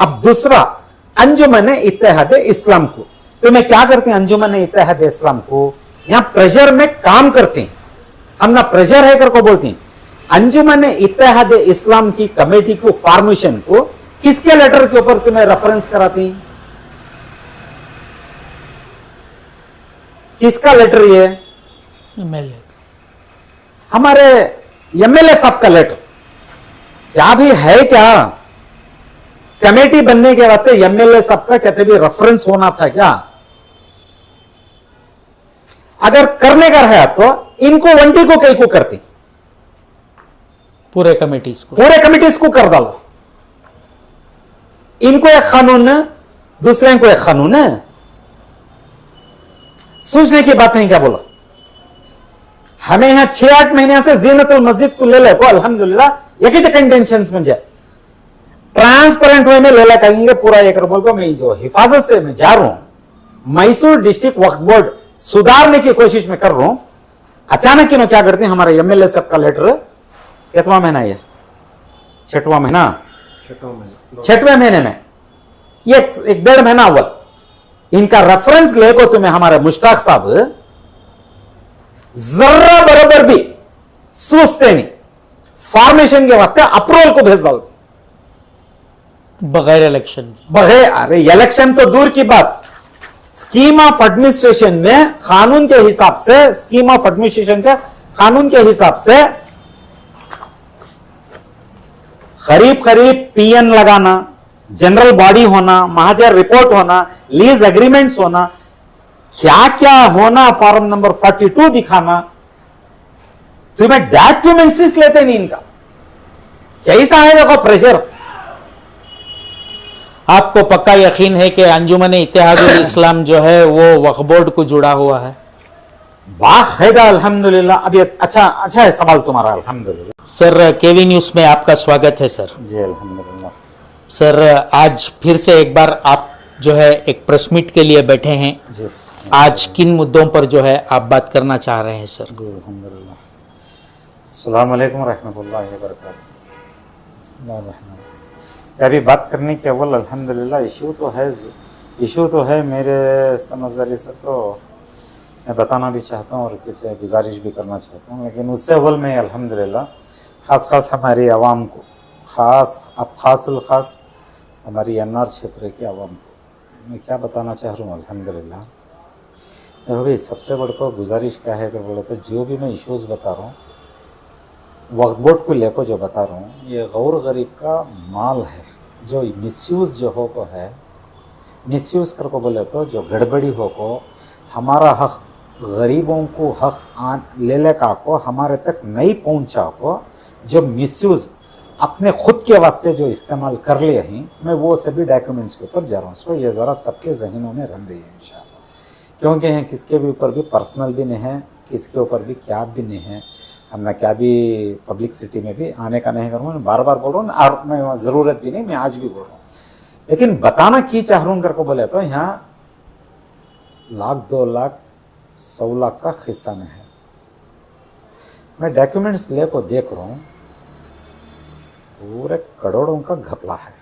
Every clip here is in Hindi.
अब दूसरा अंजुमन इत्तेहाद इस्लाम को, तो मैं क्या करते हैं अंजुमन इत्तेहाद इस्लाम को, यहां प्रेशर में काम करते हैं हम ना, प्रेशर है करके बोलते हैं। अंजुमन इत्तेहाद इस्लाम की कमेटी को फॉर्मेशन को किसके लेटर के ऊपर तुम्हें रेफरेंस कराती हैं? किसका लेटर ये? एमएलए, हमारे एमएलए साहब का लेटर। क्या भी है क्या? कमेटी बनने के वास्ते एमएलए साहब का कहते भी रेफरेंस होना था क्या? अगर करने का है तो इनको वंटी को कई को करती, पूरे कमेटीज को, पूरे कमिटीज को कर डालो। इनको एक कानून है, दूसरे को एक कानून है। सोचने की बात नहीं, क्या बोला? हमें यहां 6-8 महीने से जीनतुल मस्जिद को ले ले को अल्हम्दुलिल्लाह एक ही कंटेंशन में जाए ट्रांसपेरेंट वे में ले ला कहेंगे पूरा एक बोल को। मैं जो हिफाजत से मैं जा रहा हूं, मैसूर डिस्ट्रिक्ट वक्फ बोर्ड सुधारने की कोशिश में कर रहा हूं। अचानक इन्होंने क्या करते हैं, हमारे एमएलए साहब का लेटर कितवा महीना है? 6वां महीना, 6वें महीने में ये एक 1.5 महीना हुआ। इनका रेफरेंस लेको तुम्हें हमारे मुश्ताक साहब जर्रा बराबर भी सोचते नहीं, फॉर्मेशन के वास्ते अप्रूवल को भेज डालते बगैर इलेक्शन के। बगैर, अरे इलेक्शन तो दूर की बात, स्कीम ऑफ एडमिनिस्ट्रेशन में कानून के हिसाब से, स्कीम ऑफ एडमिनिस्ट्रेशन के कानून के हिसाब से करीब पीएन लगाना, जनरल बॉडी होना, महाजर रिपोर्ट होना, लीज एग्रीमेंट्स होना, क्या क्या होना, फॉर्म नंबर 42 दिखाना, तुम्हें डॉक्यूमेंट्स लेते नहीं इनका। कैसा है देखो प्रेशर। आपको पक्का यकीन है कि अंजुमन इत्तेहादुल इस्लाम जो है वो वक्फ बोर्ड को जुड़ा हुआ है? बाखैदा अल्हम्दुलिल्लाह। अभी अच्छा है सवाल तुम्हारा, अल्हम्दुलिल्लाह। सर, केवी न्यूज में आपका स्वागत है सर। जी अल्हम्दुलिल्लाह। सर, आज फिर से एक बार आप जो है एक प्रेस मीट के लिए बैठे हैं जी। आज किन मुद्दों पर जो है आप बात करना चाह रहे हैं सर? जी अल्हम्दुलिल्लाह। अस्सलाम वालेकुम रहमतुल्लाहि व बरकातहू। अभी बात करने के अव्वल अल्हम्दुलिल्लाह इशू तो है मेरे समझदारी से, तो मैं बताना भी चाहता हूँ और किसी गुजारिश भी करना चाहता हूँ। लेकिन उससे अव्वल मैं अल्हम्दुलिल्लाह ख़ास हमारी आवाम को, ख़ास हमारी एनआर क्षेत्र की आवाम को मैं क्या बताना चाह रहा हूँ। अल्हम्दुलिल्लाह देखो भाई, सबसे बड़ को गुजारिश क्या है कि बोले तो जो भी मैं इश्यूज़ बता रहा हूँ, वक्फ बोर्ड को लेकर जो बता रहा हूँ, ये गौर गरीब का माल है। जो मिसयूज़ जो हो को है, मिसयूज़ कर को बोले तो जो गड़बड़ी हो को, हमारा हक गरीबों को हक ले का को हमारे तक नहीं पहुँचा को, जो मिसयूज़ अपने खुद के वास्ते जो इस्तेमाल कर लिए हैं, मैं वो सभी डॉक्यूमेंट्स के ऊपर जा रहा हूँ। सो ये ज़रा सबके जहनों में रन रही है इंशाअल्लाह, क्योंकि हैं किसके भी ऊपर भी पर्सनल भी नहीं है, किसके ऊपर भी क्या भी नहीं है, हमने क्या भी पब्लिसिटी में भी आने का नहीं करूँगा। मैं बार बार बोल रहा हूँ और मैं ज़रूरत भी नहीं, मैं आज भी बोल रहा हूँ। लेकिन बताना की चाह रहा हूँ करके बोले तो यहाँ 1 लाख 2 लाख 100 लाख का हिस्सा नहीं है। मैं डॉक्यूमेंट्स ले को देख रहा हूँ, पूरे करोड़ों का घपला है।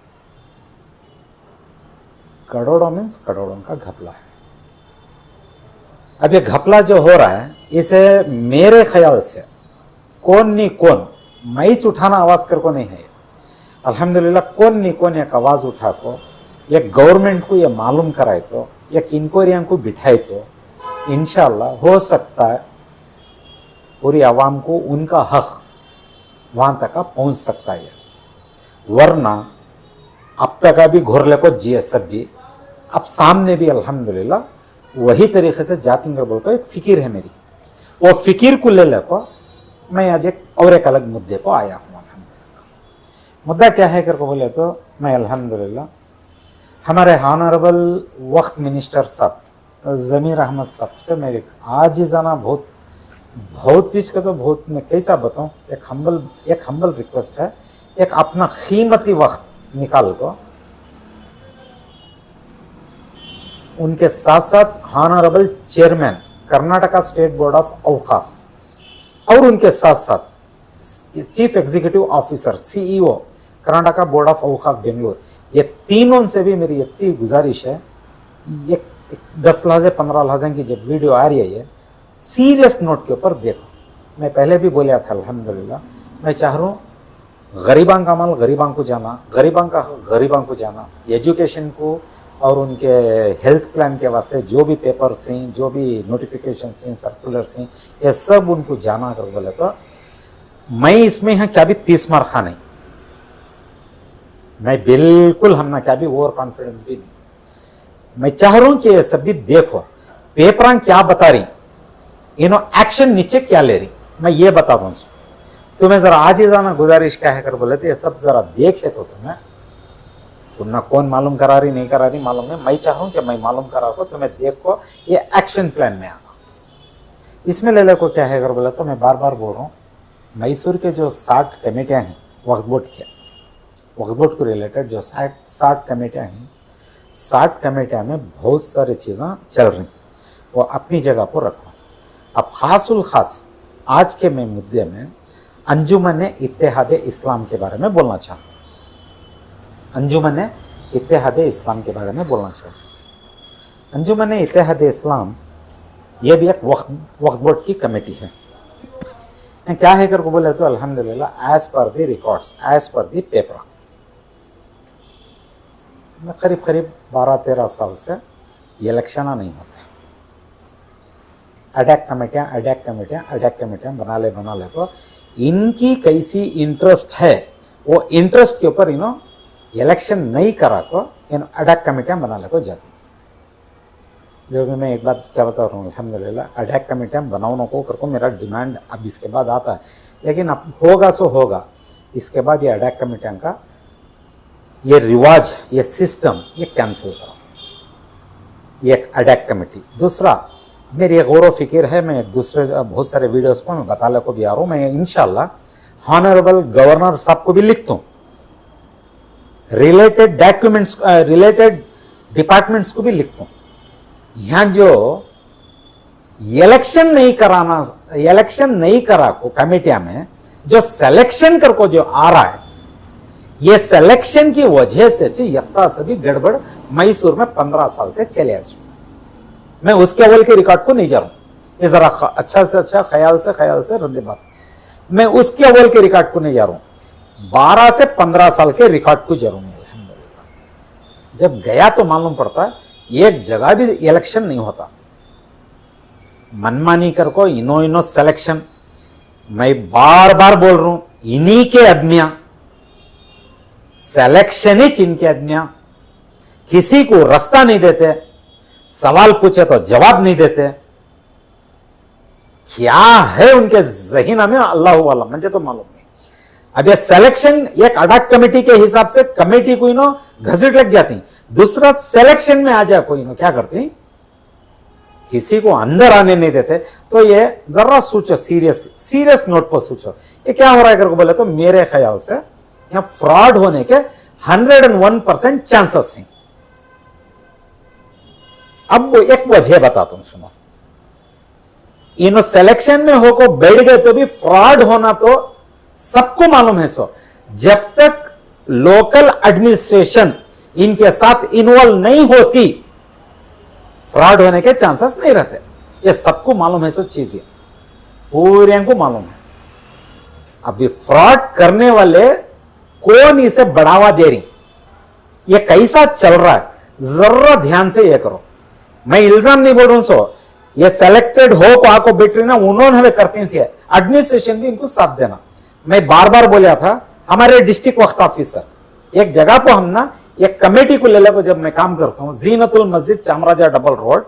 करोड़ों मीन्स करोड़ों का घपला है। अब ये घपला जो हो रहा है, इसे मेरे ख्याल से कौन नहीं कौन मैच उठाना आवाज कर को नहीं है। अल्हम्दुलिल्लाह कौन नहीं कौन एक आवाज उठा को, एक गवर्नमेंट को ये मालूम कराए तो, एक इंक्वायरी को बिठाए तो इंशाअल्लाह हो सकता है पूरी आवाम को उनका हक वहां तक पहुंच सकता है। वरना अब तक अभी घोरले को जीएसएफ भी, अब सामने भी अल्हम्दुलिल्लाह वही तरीके से जाति बोल को एक फिक्र है मेरी, वो फिक्र को ले को मैं आज एक अलग मुद्दे को आया हूँ। अल्हम्दुलिल्लाह मुद्दा क्या है करके बोले तो, मैं अल्हम्दुलिल्लाह हमारे ऑनरेबल वक्त मिनिस्टर साहब ज़मीर अहमद साहब से मेरे आज ही जाना बहुत इसका तो बहुत, मैं कैसा बताऊँ, एक हम्बल रिक्वेस्ट है, एक अपना कीमती वक्त निकाल को उनके साथ साथ honourable chairman Karnataka state board of Auqaf और उनके साथ साथ chief executive officer CEO Karnataka board of Auqaf Bangalore, ये तीनों से भी मेरी इतनी गुजारिश है, ये 10 लहजे 15 लहजे की जब वीडियो आ रही है ये सीरियस नोट के ऊपर देखो। मैं पहले भी बोला था अल्हम्दुलिल्लाह, मैं चाह रहा हूँ गरीबां का माल गरीबां को जाना, गरीबां का गरीबां को जाना, एजुकेशन को और उनके हेल्थ प्लान के वास्ते जो भी पेपर्स हैं, जो भी नोटिफिकेशन हैं, सर्कुलर्स हैं, ये सब उनको जाना कर बोले तो मैं इसमें है क्या भी 30 मार खा नहीं, मैं बिल्कुल हम ना क्या भी ओवर कॉन्फिडेंस भी नहीं। मैं चाह रहा हूं कि ये सब भी देखो पेपर क्या बता रही, एक्शन नीचे क्या ले रही, मैं ये बता दूं तुम्हें। जरा आज ही जाना गुजारिश क्या है कर बोले तो ये सब जरा देखे तो तुम ना कौन मालूम करा रही नहीं करा रही मालूम नहीं, मैं चाह रहा हूं कि मैं मालूम करा को तुम्हें देखो ये एक्शन प्लान में आना। इसमें ले को क्या है कर बोले तो मैं बार बार बोल रहा हूँ, मैसूर के जो 60 कमेटियां हैं वक्फ बोर्ड को रिलेटेड जो 60 कमेटियां हैं, 60 कमेटियां में बहुत सारी चीज़ें चल रही, वो अपनी जगह पर रखो। अब खासुल खास आज के मैं मुद्दे में अंजुमन इत्तेहाद इस्लाम के बारे में बोलना चाहता हूँ। अंजुमन इत्तेहाद इस्लाम के बारे में बोलना चाहता हूँ। अंजुमन इत्तेहाद इस्लाम ये भी एक वक्फ बोर्ड की कमेटी है। क्या है कर को बोले तो अल्हम्दुलिल्लाह as per the records, as per the paper, करीब 12-13 साल से इलेक्शन नहीं होते। अटैक कमेटियां बना ले को इनकी कैसी इंटरेस्ट है, वो इंटरेस्ट के ऊपर इलेक्शन नहीं करा को इन अटैक कमेटियां बना ले को जाती। जो कि मैं एक बात क्या बता रहा हूँ अल्हम्दुलिल्लाह, अटैक कमेटियां बनाओ को करको मेरा डिमांड अब इसके बाद आता है, लेकिन अब होगा सो होगा। इसके बाद ये अटैक कमेटियां का ये रिवाज, ये सिस्टम ये कैंसिल करो, ये अटैक कमेटी। दूसरा मेरी गौर फिक्र है, मैं दूसरे बहुत सारे वीडियोस को मैं बताने को भी आ रहा हूँ, मैं इंशाल्लाह हॉनरेबल गवर्नर साहब को भी लिखता हूँ, रिलेटेड डॉक्यूमेंट्स रिलेटेड डिपार्टमेंट्स को भी लिखता हूँ। यहाँ जो इलेक्शन नहीं करा को कमेटियां में जो सिलेक्शन कर को जो आ रहा है, ये सिलेक्शन की वजह से यत्ता सभी गड़बड़ मैसूर में 15 साल से चले आ। मैं उसके अव्वल के रिकॉर्ड को नहीं जा रहा हूं, ये जरा अच्छा से अच्छा ख्याल से रद्द बात, मैं उसके अव्वल के रिकॉर्ड को नहीं जा रहा हूं, 12 से 15 साल के रिकॉर्ड को जा रहा हूं। अल्हम्दुलिल्लाह जब गया तो मालूम पड़ता है एक जगह भी इलेक्शन नहीं होता, मनमानी कर को इनो सिलेक्शन। मैं बार बार बोल रहा हूं, इन्हीं के आदमियां सिलेक्शन ही इनके आदमियां, किसी को रास्ता नहीं देते, सवाल पूछे तो जवाब नहीं देते। क्या है उनके जहीना में अल्लाह वाला, मुझे तो मालूम नहीं। अब ये सिलेक्शन एक अटैक कमेटी के हिसाब से कमेटी को घसीट लग जाती, दूसरा सिलेक्शन में आ जाए कोई क्या करती, किसी को अंदर आने नहीं देते। तो ये जरा सोचो, सीरियस नोट पर सोचो, ये क्या हो रहा है करके बोले तो मेरे ख्याल से यहां फ्रॉड होने के 101% चांसेस हैं। अब एक वजह बताता हूं, सुनो। इन सिलेक्शन में होकर बैठ गए तो भी फ्रॉड होना तो सबको मालूम है। सो जब तक लोकल एडमिनिस्ट्रेशन इनके साथ इन्वॉल्व नहीं होती, फ्रॉड होने के चांसेस नहीं रहते। ये सबको मालूम है, सो चीजें पूरे को मालूम है। अभी फ्रॉड करने वाले कौन इसे बढ़ावा दे रही, ये कैसा चल रहा है, जरा ध्यान से ये करो। मैं इल्जाम नहीं बोल रहा हूं, सो ये सेलेक्टेड हो को आको बैठ रही ना, उन्होंने हमें करती है, एडमिनिस्ट्रेशन भी इनको साथ देना। मैं बार बार बोला था, हमारे डिस्ट्रिक्ट वक्फ ऑफिसर एक जगह को हम ना एक कमेटी को ले को, जब मैं काम करता हूं जीनतुल मस्जिद चामराजा डबल रोड,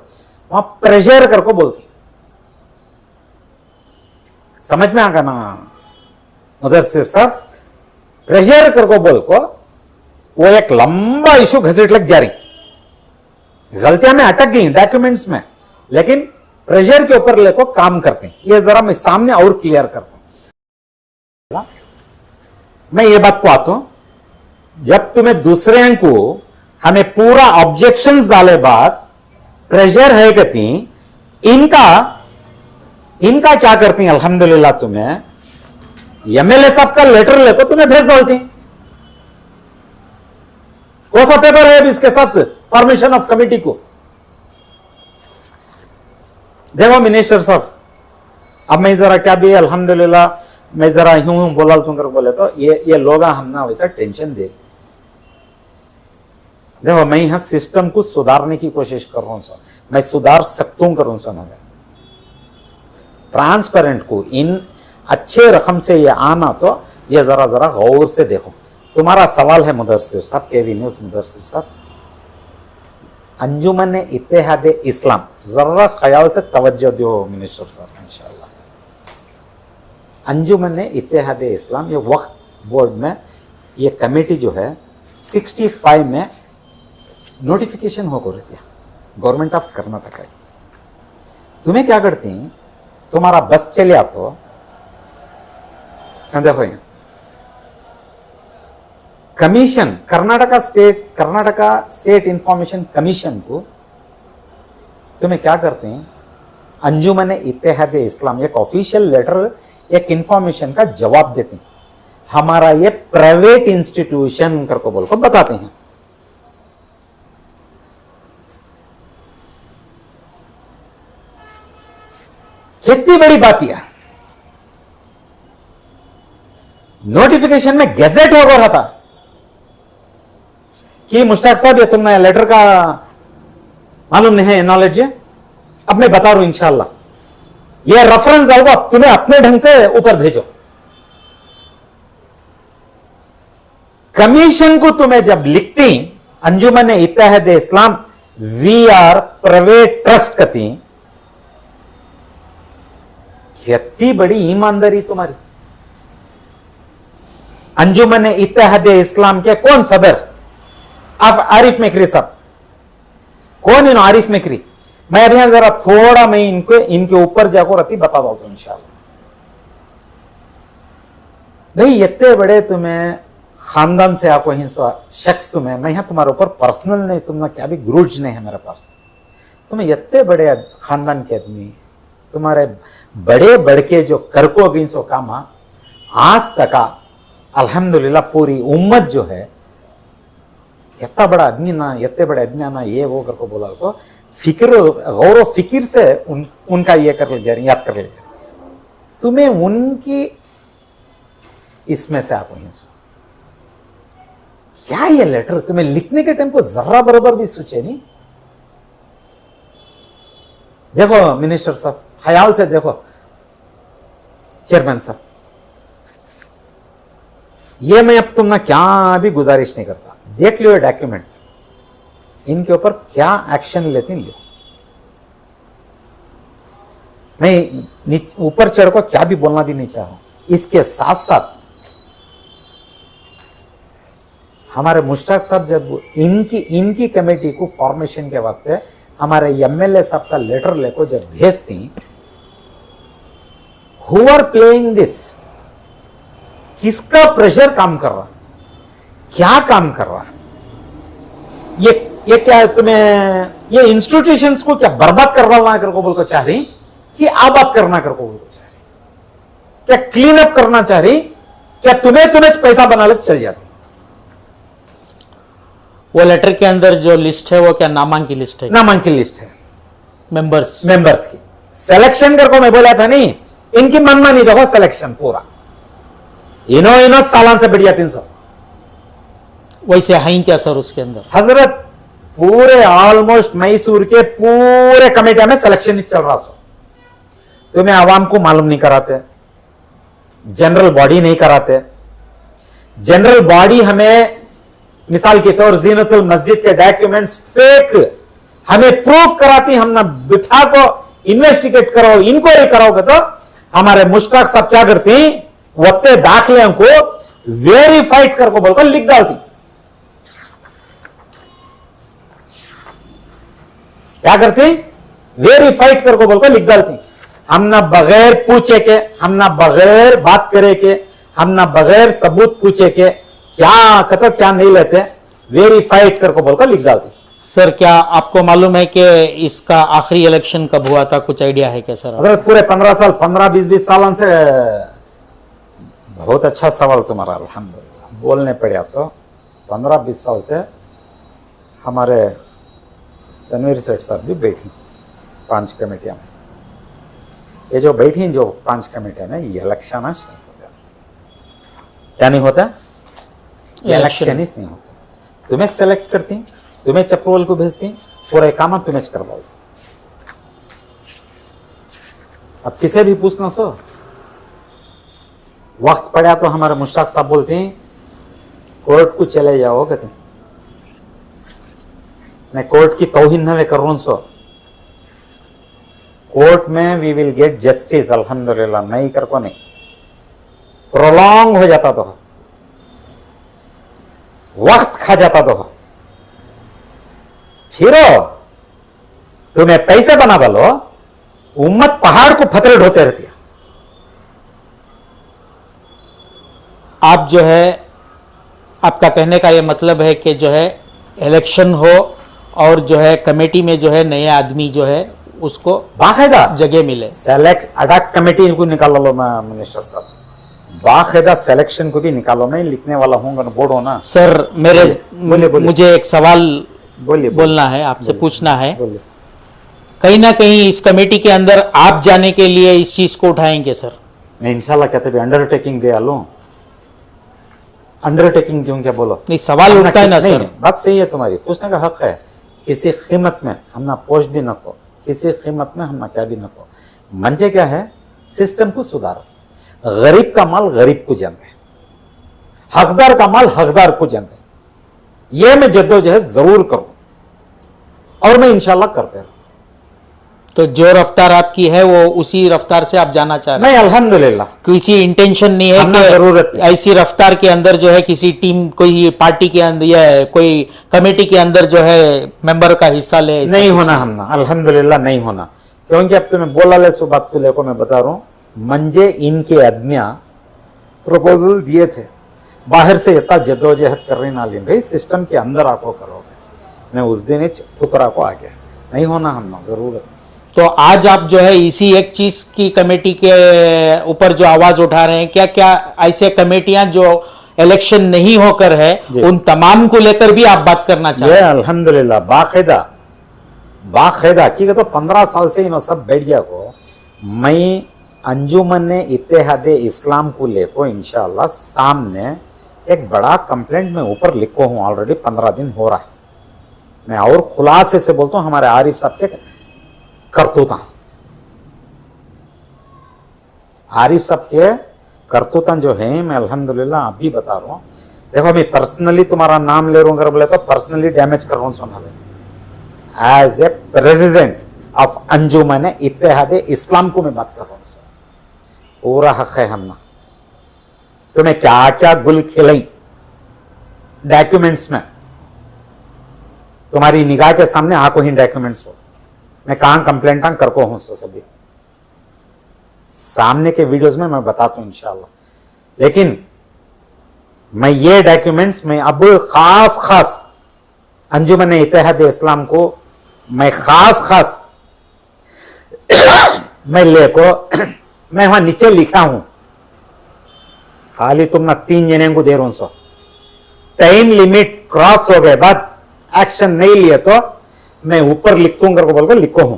वहां प्रेशर करको बोलती, समझ में आ गया ना उधर से सब प्रेशर करको बोल को, वो एक लंबा इशू घसीट लग जा रही, गलतियां में अटक गई डॉक्यूमेंट्स में, लेकिन प्रेशर के ऊपर लेको काम करते हैं। ये जरा मैं सामने और क्लियर करता हूं। मैं ये बात को आता हूं, जब तुम्हें दूसरे को हमें पूरा ऑब्जेक्शंस डाले बाद प्रेशर है कहती, इनका क्या करती हैं अल्हम्दुलिल्लाह, तुम्हें एमएलए साहब का लेटर लेकर तुम्हें भेज डालती, कौन सा पेपर है अभी इसके साथ फॉर्मेशन ऑफ कमेटी को? देखो मिनिस्टर साहब, अब मैं जरा क्या भी अल्हम्दुलिल्लाह मैं जरा यूं बोला तुम बोले तो ये लोग हम ना वैसा टेंशन दे। देखो मैं यहां सिस्टम को सुधारने की कोशिश कर रहा हूं सर, मैं सुधार सकता हूं करूं सर। ट्रांसपेरेंट को इन अच्छे रकम से ये आना तो ये जरा जरा गौर से देखो। तुम्हारा सवाल है मुदर्सिर साहब, केवी न्यूज मुदर्सिर साहब, अंजुमन इत्तेहाद इस्लाम, जरा ख्याल से तवज्जो दो मिनिस्टर साहब इंशाअल्लाह। अंजुमन इत्तेहाद इस्लाम ये वक्त बोर्ड में ये कमेटी जो है 65 में नोटिफिकेशन हो रही है गवर्नमेंट ऑफ कर्नाटक की। तुम्हें क्या करती हैं, तुम्हारा बस चले तो देखो commission Karnataka state information commission को तुम्हें क्या करते हैं, अंजुमन इत्तेहाद इस्लाम एक ऑफिशियल लेटर एक इंफॉर्मेशन का जवाब देते हैं, हमारा ये प्राइवेट इंस्टीट्यूशन करको बोल को बताते हैं। कितनी बड़ी बात यह, नोटिफिकेशन में गैजेट हो रहा था कि मुश्ताक साहब ये तुमने लेटर का मालूम नहीं है, नॉलेज है, अब मैं बता रहा हूं इंशाअल्लाह, ये रेफरेंस डालूंगा, तुम्हें अपने ढंग से ऊपर भेजो। कमीशन को तुम्हें जब लिखती अंजुमन इत्तेहाद इस्लाम वी आर प्राइवेट ट्रस्ट करती, कितनी बड़ी ईमानदारी तुम्हारी। अंजुमन इत्तेहाद इस्लाम के कौन सदर? आरिफ मेकरी साहब, कौन इन आरिफ मेकरी? मैं अभी जरा थोड़ा मैं इनके ऊपर जाकर रहती बता दो तो इंशाअल्लाह। भाई इतने बड़े तुम्हें खानदान से आपको ही शख्स तुम्हें, मैं यहां तुम्हारे ऊपर पर्सनल नहीं, तुमने क्या भी गुरूज नहीं है मेरे पास, तुम्हें इतने बड़े खानदान के आदमी, तुम्हारे बड़े बड़के जो करको अगेंस्ट काम आज तक अल्हम्दुलिल्लाह पूरी उम्मत जो है इतना बड़ा आदमी ना, इतने बड़े आदमी आना ये वो करको बोला को फिक्र गौर फिक्र से उनका ये कर ले, याद कर ले। तुम्हें उनकी इसमें से आप क्या ये लेटर तुम्हें लिखने के टाइम को जरा बराबर भी सोचे नहीं। देखो मिनिस्टर साहब, ख्याल से देखो, चेयरमैन साहब, ये मैं अब तुमने क्या भी गुजारिश नहीं करता, देख लो ये डॉक्यूमेंट, इनके ऊपर क्या एक्शन लेते हैं लो। मैं ऊपर चढ़ को क्या भी बोलना भी नहीं चाहूं। इसके साथ साथ हमारे मुश्ताक साहब जब इनकी कमेटी को फॉर्मेशन के वास्ते हमारे एमएलए साहब का लेटर लेकर जब भेजती, हु आर प्लेइंग दिस, किसका प्रेशर काम कर रहा, क्या काम कर रहा, ये क्या तुम्हें ये इंस्टीट्यूशंस को क्या बर्बाद कर रहा कर को बोल को चाह रही कि आबाद करना कर को बोल को चाह रही, क्या क्लीन अप करना चाह रही, क्या तुम्हें पैसा बना ले चल जाती। वो लेटर के अंदर जो लिस्ट है वो क्या नामांकित लिस्ट है? नामांकित लिस्ट है मेंबर्स की। सिलेक्शन कर को मैं बोला था नहीं, इनकी मनमानी देखो, सिलेक्शन पूरा इनो सालान से बढ़िया 300 वैसे है क्या सर उसके अंदर? हजरत पूरे ऑलमोस्ट मैसूर के पूरे कमेटी में सिलेक्शन नहीं चल रहा। तुम्हें आवाम को मालूम नहीं कराते, जनरल बॉडी नहीं कराते। जनरल बॉडी हमें मिसाल के तौर जीनतुल मस्जिद के डॉक्यूमेंट्स फेक हमें प्रूफ कराती, हम ना बिठा को इन्वेस्टिगेट करो, इंक्वायरी कराओगे तो हमारे मुश्ताक साहब क्या करती, वत्ते दाखिले को वेरीफाइड कर को बोलकर लिख डालती। क्या करती, वेरीफाइड कर को बोलकर लिख डालती। हम ना बगैर पूछे के, हम ना बगैर बात करे के, हम ना बगैर सबूत पूछे के क्या कहते क्या नहीं लेते, वेरीफाइड कर को बोलकर लिख डालती। सर क्या आपको मालूम है कि इसका आखिरी इलेक्शन कब हुआ था, कुछ आइडिया है क्या सर? हजरत पूरे 15 साल 15-20 साल से। बहुत अच्छा सवाल तुम्हारा, अल्हम्दुलिल्लाह बोलने पड़ा तो 15-20 साल से हमारे तनवीर सेठ साहब भी बैठी 5 कमेटियां में। ये जो बैठी जो 5 कमेटियां में ये इलेक्शन नहीं होता। क्या नहीं होता? इलेक्शन नहीं होता। तुम्हें सेलेक्ट करती, तुम्हें चप्पल को भेजती, पूरा काम तुम्हें करवाओ। अब किसे भी पूछना सो, वक्त पड़ा तो हमारे मुश्ताक साहब बोलते हैं कोर्ट को चले जाओ, कहते मैं कोर्ट की तौहीन न कर रहा हूं सो, कोर्ट में वी विल गेट जस्टिस अल्हम्दुलिल्लाह। नहीं कर को नहीं, प्रोलॉन्ग हो जाता तो वक्त खा जाता तो फिर तुम्हें पैसे बना डालो, उम्मत पहाड़ को फतरे ढोते रहती है। आप जो है, आपका कहने का ये मतलब है कि जो है इलेक्शन हो और जो है कमेटी में जो है नए आदमी जो है उसको बाकायदा जगह मिले। सेलेक्ट अडक कमेटी को निकाल लो मैं मिनिस्टर साहब, बाकायदा सिलेक्शन को भी निकालो। नहीं लिखने वाला हूँ बोर्ड हो ना। सर मेरे बोलिए। मुझे एक सवाल बोलिए बोलना है, आपसे पूछना है। बोलिए। कहीं ना कहीं इस कमेटी के अंदर आप जाने के लिए इस चीज को उठाएंगे सर? मैं इंशाल्लाह कहते भी अंडरटेकिंग दे लो। अंडरटेकिंग क्यों, क्या बोलो? नहीं, सवाल उठता है ना नहीं, सर। नहीं, बात सही है तुम्हारी, पूछने का हक है। किसी कीमत में हम ना पोस्ट भी न को, किसी कीमत में हम ना क्या भी न को। मंजे क्या है, सिस्टम को सुधारो। गरीब का माल गरीब को जानते हैं, हकदार का माल हकदार को जानते हैं। यह मैं जद्दोजहद जरूर करूं और मैं इंशाल्लाह करते रहूं। तो जो रफ्तार आपकी है वो उसी रफ्तार से आप जाना चाह रहे हैं? नहीं, अल्हम्दुलिल्लाह किसी इंटेंशन नहीं है हमने जरूरत कि नहीं। ऐसी रफ्तार के अंदर जो है किसी टीम, कोई पार्टी के अंदर या कोई कमेटी के अंदर जो है मेंबर का हिस्सा ले? ऐसा नहीं कुछ होना, हमना अल्हम्दुलिल्लाह नहीं होना। क्योंकि अब तुम्हें बोला ले सो बात को लेकर मैं बता रहा हूं, मंजे इनके आदमियां प्रपोजल दिए थे, बाहर से इतना जद्दोजहद कर रही ना ली, भाई सिस्टम के अंदर आपको करोगे। मैं उस दिन ठुकरा को आ गया, नहीं होना हमना जरूरत। तो आज आप जो है इसी एक चीज की कमेटी के ऊपर जो आवाज उठा रहे हैं, क्या क्या ऐसे कमेटियां जो इलेक्शन नहीं होकर है उन तमाम को लेकर भी आप बात करना चाहते हैं? अल्हम्दुलिल्लाह बाकायदा की तो 15 साल से इन सब बैठ गया को मैं अंजुमन इत्तेहादे इस्लाम को लेको इंशाअल्लाह सामने एक बड़ा कंप्लेंट में ऊपर लिखो हूं। ऑलरेडी 15 दिन हो रहा है। मैं और खुलासे से बोलता हूं, हमारे आरिफ साहब के करतूता, आरिफ साहब के करतूता जो है, मैं अल्हम्दुलिल्लाह अभी बता रहा हूं। देखो मैं पर्सनली तुम्हारा नाम ले रहा हूं, अगर बोले तो पर्सनली डैमेज कर रहा हूं। सुना ले, एज ए प्रेसिडेंट ऑफ अंजुमन इत्तेहादे इस्लाम को मैं बात कर रहा हूं। पूरा हक है हमना। तुम्हें क्या क्या गुल खिलाई डॉक्यूमेंट्स में, तुम्हारी निगाह के सामने आको ही डॉक्यूमेंट्स हो। मैं कहां कंप्लेंट करको हूं सभी सामने के वीडियोस में मैं बताता हूं इंशाअल्लाह। लेकिन मैं ये डॉक्यूमेंट्स में अब खास अंजुमन इत्तेहाद इस्लाम को मैं खास मैं लेको मैं वहां नीचे लिखा हूं। खाली तुम ना 3 जने को दे रहा हूं सो, टाइम लिमिट क्रॉस हो गए बाद एक्शन नहीं लिए तो मैं ऊपर लिखूंगा को बोलकर लिखो हूं।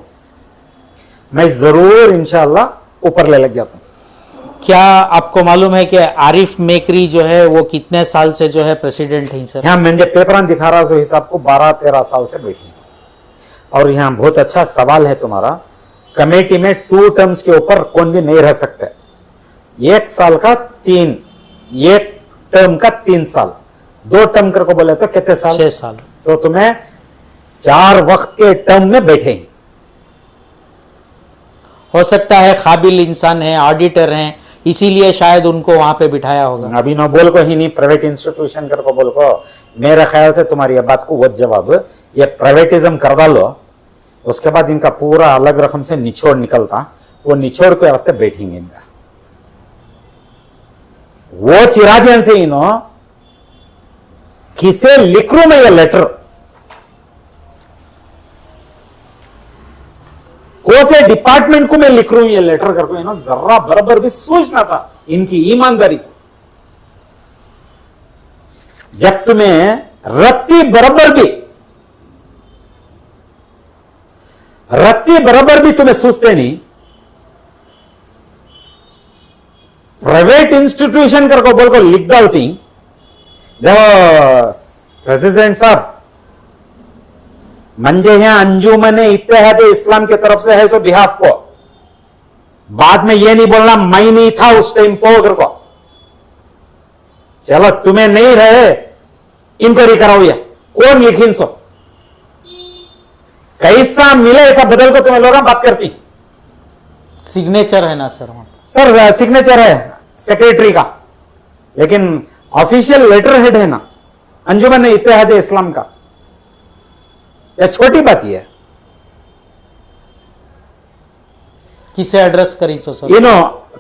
मैं जरूर इंशाअल्लाह ऊपर ले लग जाता हूं। क्या आपको मालूम है कि आरिफ मेकरी जो है वो कितने साल से जो है प्रेसिडेंट है सर? यहां मैंने पेपर दिखा रहा सो हिसाब को 12-13 साल से बैठी है। और यहां बहुत अच्छा सवाल है तुम्हारा, कमेटी में 2 टर्म्स के ऊपर कौन भी नहीं रह सकते। 1 साल का 3, 1 टर्म का 3 साल, 2 टर्म कर को बोले तो कितने साल? 6 साल। तो तुम्हें 4 वक्त के टर्म में बैठे हैं। हो सकता है काबिल इंसान है, ऑडिटर हैं, इसीलिए शायद उनको वहां पे बिठाया होगा। अभी न बोल को ही नहीं, प्राइवेट इंस्टीट्यूशन कर को बोल को। मेरे ख्याल से तुम्हारी बात को वो जवाब, ये प्राइवेटिज्म कर डालो, उसके बाद इनका पूरा अलग रकम से निचोड़ निकलता, वो निचोड़ के वास्ते बैठेंगे इनका। वो चिरादियन से इनो किसे लिख रू मैं ये लेटर, कौन से डिपार्टमेंट को मैं लिख रहा हूं ये लेटर करके, इनो जरा बराबर भी सोचना था इनकी ईमानदारी को। जब तुम्हें रत्ती बराबर भी रत्ती बराबर भी तुम्हें सोचते नहीं, प्राइवेट इंस्टीट्यूशन करको बोल को लिख डालती। देखो प्रेसिडेंट साहब, मंजे हैं अंजुमने इत्तेहाद इस्लाम की तरफ से है सो बिहाफ को, बाद में ये नहीं बोलना मैं नहीं था उस टाइम को को। चलो तुम्हें नहीं रहे, इंक्वायरी कराओ, ये कौन लिखीन सो, कैसा मिले ऐसा बदल को तुम्हें लोग बात करती। सिग्नेचर है ना सर वहां? सर सिग्नेचर है सेक्रेटरी का, लेकिन ऑफिशियल लेटर हेड है ना अंजुमन इत्तेहाद इस्लाम का। यह छोटी बात ही है। किसे एड्रेस करी so sir?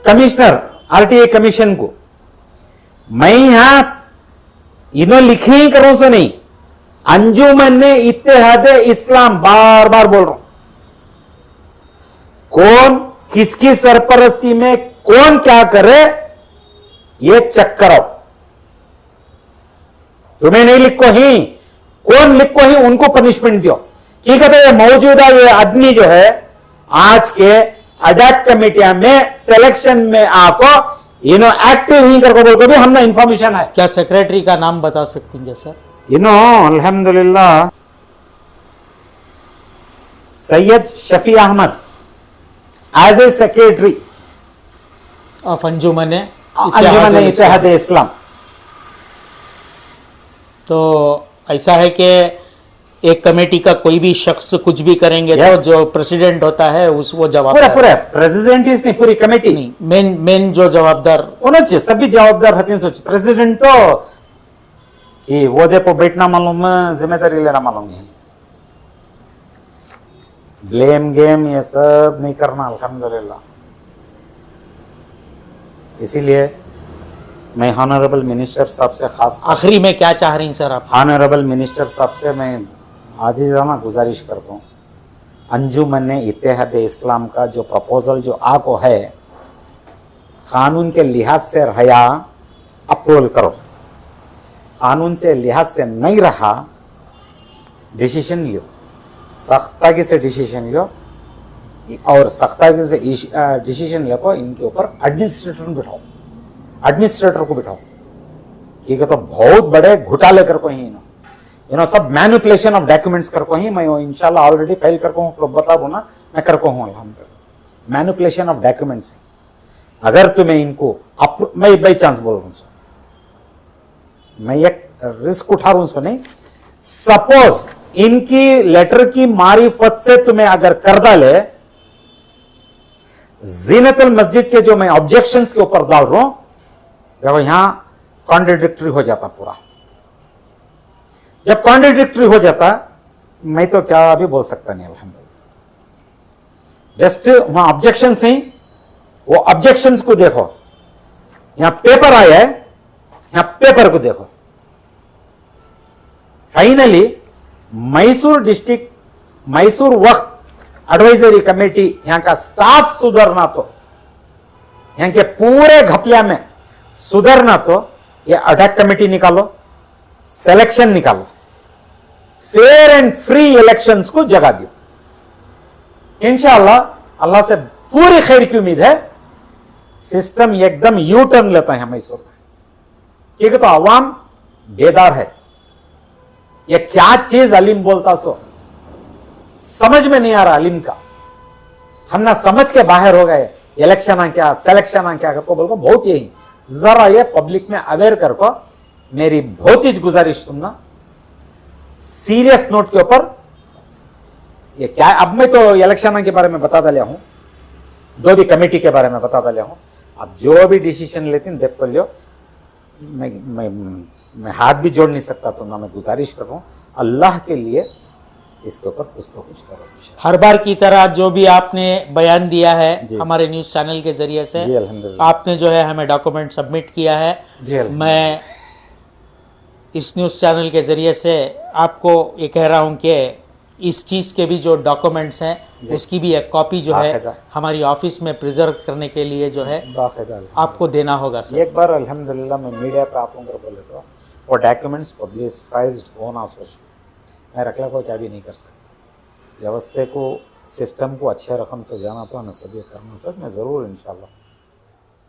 Commissioner RTA commission को मैं यहां लिखे ही करूं सो नहीं, अंजुमन इत्तेहाद इस्लाम बार बार बोल रहा हूं। कौन किसकी सरपरस्ती में कौन क्या करे ये चेक करो। तुम्हें नहीं लिखो ही, कौन लिखो ही उनको पनिशमेंट दियो। ठीक है, तो ये मौजूदा ये आदमी जो है आज के अडैक कमेटिया में सिलेक्शन में आको एक्टिव ही करको बोल को भी हमने इंफॉर्मेशन है। क्या सेक्रेटरी का नाम बता सकती हैं सर? अल्हम्दुलिल्लाह Syed Shafi Ahmed as a secretary of Anjuman Ittehad Islam. तो ऐसा है कि एक कमेटी का कोई भी शख्स कुछ भी करेंगे तो Yes. जो प्रेसिडेंट होता है वो जवाब पूरा प्रेसिडेंट ही नहीं, पूरी कमेटी नहीं, मेन जो जवाबदार होना चाहिए, सभी जवाबदार होते हैं। सोच प्रेसिडेंट तो कि वो देखो बैठना मालूम है, जिम्मेदारी लेना मालूम है, ब्लेम गेम ये सब नहीं करना अल्हम्दुलिल्लाह। इसीलिए मैं ऑनरेबल मिनिस्टर साहब से खास आखिरी में क्या चाह रही हैं सर आप? ऑनरेबल मिनिस्टर साहब से मैं आजीज़ाना गुजारिश करता हूँ, अंजुमन इत्तेहाद इस्लाम का जो प्रपोजल जो आको है कानून के लिहाज से रहा अप्रूवल करो, कानून से लिहाज से नहीं रहा डिसीजन लियो, सख्तागी से डिसीजन लियो और सख्तागी से डिसीजन लेको इनके ऊपर एडमिनिस्ट्रेटर को बिठाओ। ठीक है, तो बहुत बड़े घोटाले कर को ही सब मैनिपुलेशन ऑफ डॉक्यूमेंट्स कर को ही मैं इंशाल्लाह ऑलरेडी फाइल कर को हूं, बता दो ना मैं कर को हूं अल्हम्दुलिल्लाह। मैनिपुलेशन ऑफ डॉक्यूमेंट्स अगर तुम्हें इनको मैं बाई चांस बोल रहा हूं, मैं एक रिस्क उठा रहा हूं नहीं, सपोज इनकी लेटर की मारिफत से तुम्हें अगर कर डाले, जीनतुल मस्जिद के जो मैं ऑब्जेक्शंस के ऊपर डाल रहा हूं, देखो यहां कॉन्ट्रडिक्टरी हो जाता पूरा। जब कॉन्ट्रडिक्टरी हो जाता मैं तो क्या अभी बोल सकता नहीं अल्हम्दुलिल्लाह। बेस्ट वहां ऑब्जेक्शन ही, वो ऑब्जेक्शंस को देखो, यहां पेपर आया है, यहां पेपर को देखो। फाइनली मैसूर डिस्ट्रिक्ट मैसूर वक्फ एडवाइजरी कमेटी यहां का स्टाफ सुधरना तो, यहां के पूरे घपलिया में सुधरना तो ये अटैक कमेटी निकालो, सिलेक्शन निकालो, फेयर एंड फ्री इलेक्शंस को जगा दियो। इंशाअल्लाह अल्लाह से पूरी खैर की उम्मीद है, सिस्टम एकदम यू टर्न लेता है मैसूर में। ठीक है, तो अवाम बेदार है, ये क्या चीज अलीम बोलता सो समझ में नहीं आ रहा अलीम का, हम ना समझ के बाहर हो गए। इलेक्शन आ क्या, सिलेक्शन आ क्या करको बोल, बहुत यही जरा ये पब्लिक में अवेयर कर को मेरी बहुत ही गुजारिश सुनना सीरियस नोट के ऊपर। ये क्या, अब मैं तो इलेक्शन के बारे में बता डालिया हूं, जो भी कमेटी के बारे में बता डालिया हूं, अब जो भी डिसीजन लेते हैं देख कर लियो। मैं हाथ भी जोड़ नहीं सकता, तो ना मैं गुजारिश कर रहा हूं अल्लाह के लिए इसके ऊपर कुछ तो कुछ करो। हर बार की तरह जो भी आपने बयान दिया है हमारे न्यूज चैनल के जरिए से, जी अल्हम्दुलिल्लाह, आपने जो है हमें डॉक्यूमेंट सबमिट किया है। जी मैं इस न्यूज चैनल के जरिए से आपको ये कह रहा हूं कि इस चीज़ के भी जो डॉक्यूमेंट्स हैं उसकी भी एक कॉपी जो है हमारी ऑफिस में प्रिजर्व करने के लिए जो है आपको देना होगा सर। एक बार अल्हम्दुलिल्लाह मैं मीडिया पे आप लोगों को बोले तो वो डॉक्यूमेंट्स पब्लिसाइज्ड होना सोच मैं रखला को क्या भी नहीं कर सकता। व्यवस्था को सिस्टम को अच्छे रकम से जाना पाना सब ये करना चाहिए। मैं ज़रूर इंशाल्लाह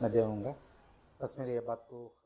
मैं देऊँगा। बस मेरी ये बात को